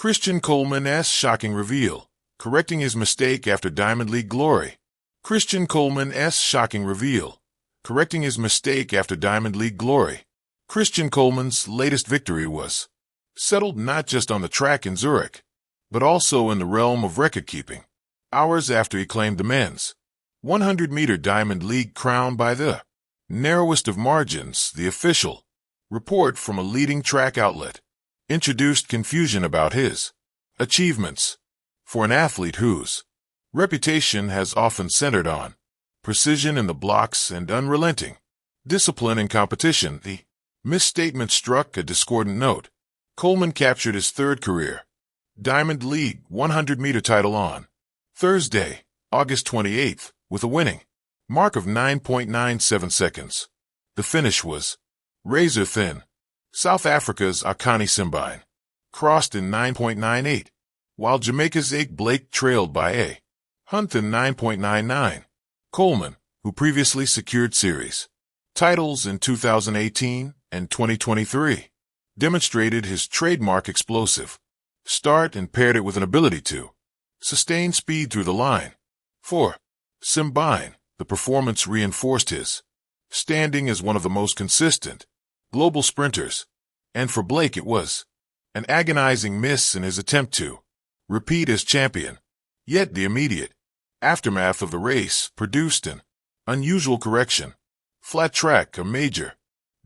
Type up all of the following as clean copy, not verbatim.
Christian Coleman's shocking reveal, correcting his mistake after Diamond League glory. Christian Coleman's shocking reveal, correcting his mistake after Diamond League glory. Christian Coleman's latest victory was settled not just on the track in Zurich, but also in the realm of record-keeping, hours after he claimed the men's 100-meter Diamond League crown by the narrowest of margins. The official report from a leading track outlet introduced confusion about his achievements. For an athlete whose reputation has often centered on precision in the blocks and unrelenting discipline in competition, the misstatement struck a discordant note. Coleman captured his third career Diamond League 100-meter title on Thursday, August 28th, with a winning mark of 9.97 seconds. The finish was razor thin. South Africa's Akani Simbine crossed in 9.98, while Jamaica's Ake Blake trailed by a Hunt in 9.99. Coleman, who previously secured series titles in 2018 and 2023, demonstrated his trademark explosive start and paired it with an ability to sustain speed through the line. For Simbine, the performance reinforced his standing as one of the most consistent global sprinters, and for Blake it was an agonizing miss in his attempt to repeat as champion. Yet the immediate aftermath of the race produced an unusual correction. Flat Track, a major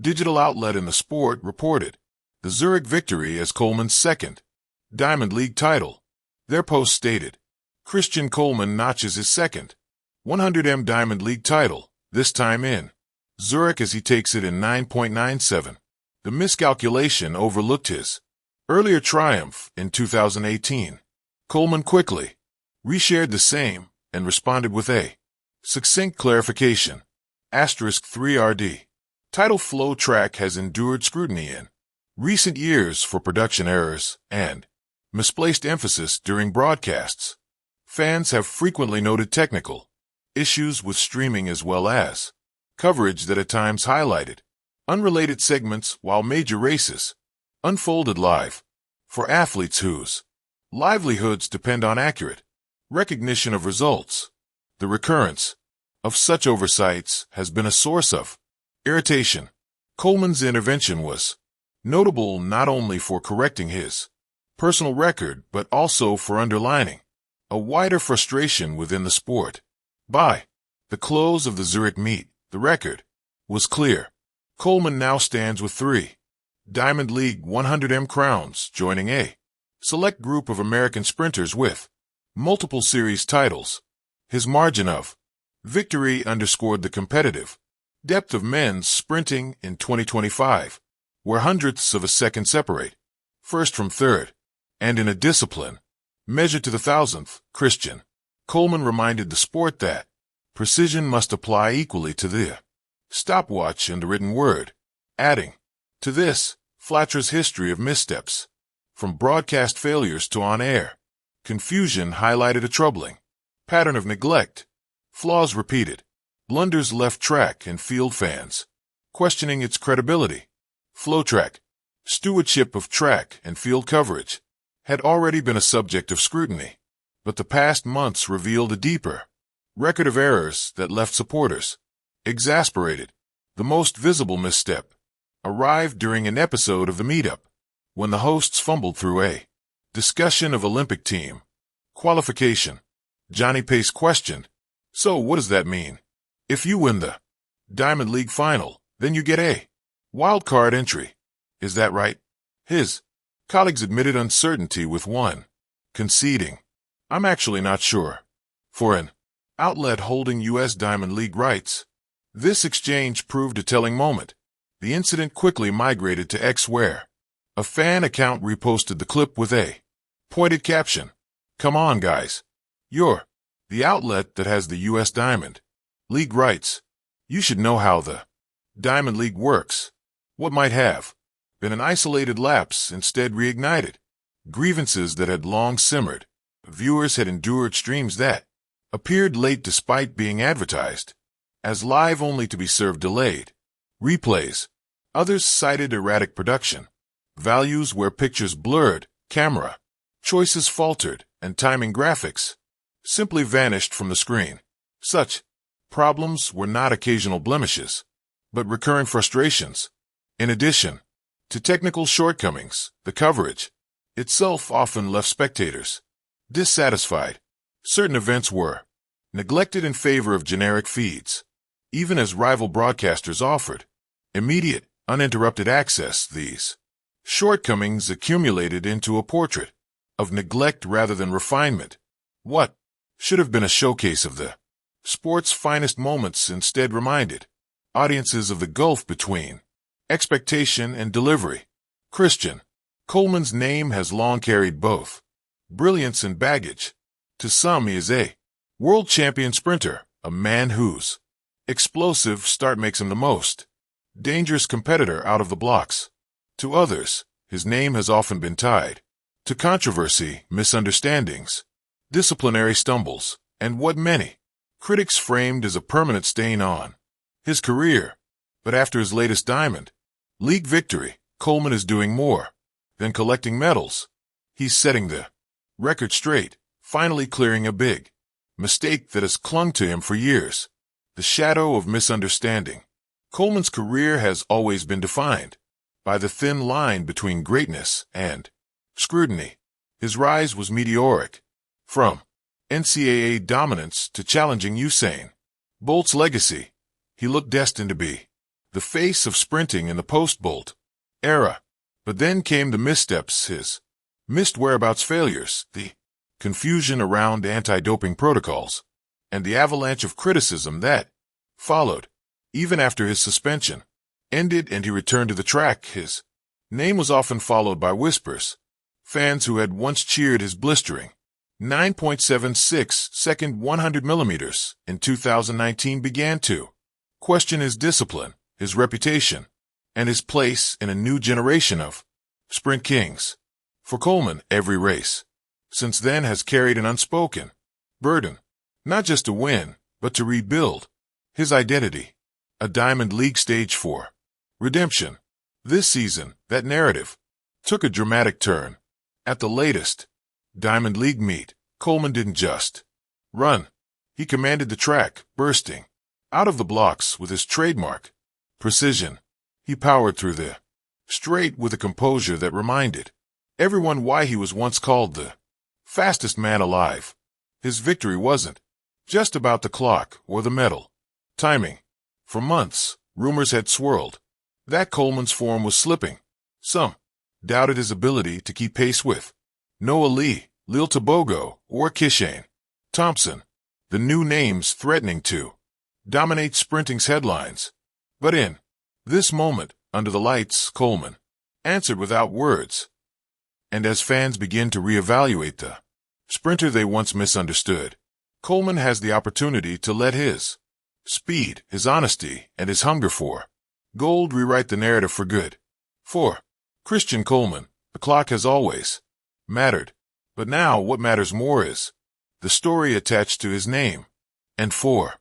digital outlet in the sport, reported the Zurich victory as Coleman's second Diamond League title. Their post stated, Christian Coleman notches his second 100m Diamond League title, this time in Zurich as he takes it in 9.97. The miscalculation overlooked his earlier triumph in 2018. Coleman quickly reshared the same and responded with a succinct clarification. *3rd. Title Flow Track has endured scrutiny in recent years for production errors and misplaced emphasis during broadcasts. Fans have frequently noted technical issues with streaming as well as coverage that at times highlighted unrelated segments while major races unfolded live. For athletes whose livelihoods depend on accurate recognition of results, the recurrence of such oversights has been a source of irritation. Coleman's intervention was notable not only for correcting his personal record but also for underlining a wider frustration within the sport. By the close of the Zurich meet, the record was clear. Coleman now stands with 3 Diamond League 100m crowns, joining a select group of American sprinters with multiple series titles. His margin of victory underscored the competitive depth of men's sprinting in 2025, where hundredths of a second separate first from third, and in a discipline measured to the thousandth. Christian Coleman reminded the sport that precision must apply equally to the stopwatch and the written word, adding to this Flatcher's history of missteps, from broadcast failures to on-air confusion, highlighted a troubling pattern of neglect, flaws repeated, blunders left track and field fans questioning its credibility. Flow Track, stewardship of track and field coverage, had already been a subject of scrutiny, but the past months revealed a deeper record of errors that left supporters exasperated. The most visible misstep arrived during an episode of the meetup, when the hosts fumbled through a discussion of Olympic team qualification. Johnny Pace questioned, "So what does that mean? If you win the Diamond League final, then you get a wild card entry. Is that right?" His colleagues admitted uncertainty, with one conceding, "I'm actually not sure." For an outlet holding U.S. Diamond League rights, this exchange proved a telling moment. The incident quickly migrated to X, where a fan account reposted the clip with a pointed caption, "Come on, guys. You're the outlet that has the U.S. Diamond League rights. You should know how the Diamond League works." What might have been an isolated lapse instead reignited grievances that had long simmered. Viewers had endured streams that appeared late despite being advertised as live, only to be served delayed replays. Others cited erratic production values, where pictures blurred, camera Choices faltered, and timing graphics simply vanished from the screen. Such problems were not occasional blemishes, but recurring frustrations. In addition to technical shortcomings, the coverage itself often left spectators dissatisfied. Certain events were neglected in favor of generic feeds. Even as rival broadcasters offered immediate, uninterrupted access, these shortcomings accumulated into a portrait of neglect rather than refinement. What should have been a showcase of the sport's finest moments instead reminded audiences of the gulf between expectation and delivery. Christian Coleman's name has long carried both brilliance and baggage. To some, he is a world champion sprinter, a man whose explosive start makes him the most dangerous competitor out of the blocks. To others, his name has often been tied to controversy, misunderstandings, disciplinary stumbles, and what many critics framed as a permanent stain on his career. But after his latest Diamond League victory, Coleman is doing more than collecting medals. He's setting the record straight, finally clearing a big mistake that has clung to him for years. The shadow of misunderstanding. Coleman's career has always been defined by the thin line between greatness and scrutiny. His rise was meteoric, from NCAA dominance to challenging Usain Bolt's legacy. He looked destined to be the face of sprinting in the post-Bolt era. But then came the missteps, his missed whereabouts failures, the confusion around anti-doping protocols, and the avalanche of criticism that followed. Even after his suspension ended and he returned to the track, his name was often followed by whispers. Fans who had once cheered his blistering 9.76 second 100 millimeters in 2019 began to question his discipline, his reputation, and his place in a new generation of sprint kings. For Coleman, every race since then has carried an unspoken burden, not just to win, but to rebuild his identity. A Diamond League stage for redemption. This season, that narrative took a dramatic turn. At the latest Diamond League meet, Coleman didn't just run. He commanded the track, bursting out of the blocks with his trademark precision. He powered through the straight with a composure that reminded everyone why he was once called the fastest man alive. His victory wasn't just about the clock or the medal timing. For months, rumors had swirled that Coleman's form was slipping. Some doubted his ability to keep pace with Noah Lee, Lil Tebogo, or Kishane Thompson, the new names threatening to dominate sprinting's headlines. But in this moment, under the lights, Coleman answered without words. And as fans begin to reevaluate the sprinter they once misunderstood, Coleman has the opportunity to let his speed, his honesty, and his hunger for gold rewrite the narrative for good. For Christian Coleman, the clock has always mattered, but now what matters more is the story attached to his name. And for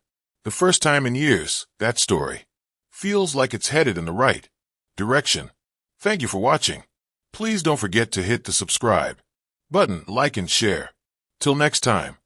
the first time in years, that story feels like it's headed in the right direction. Thank you for watching. Please don't forget to hit the subscribe button, like, and share. Till next time.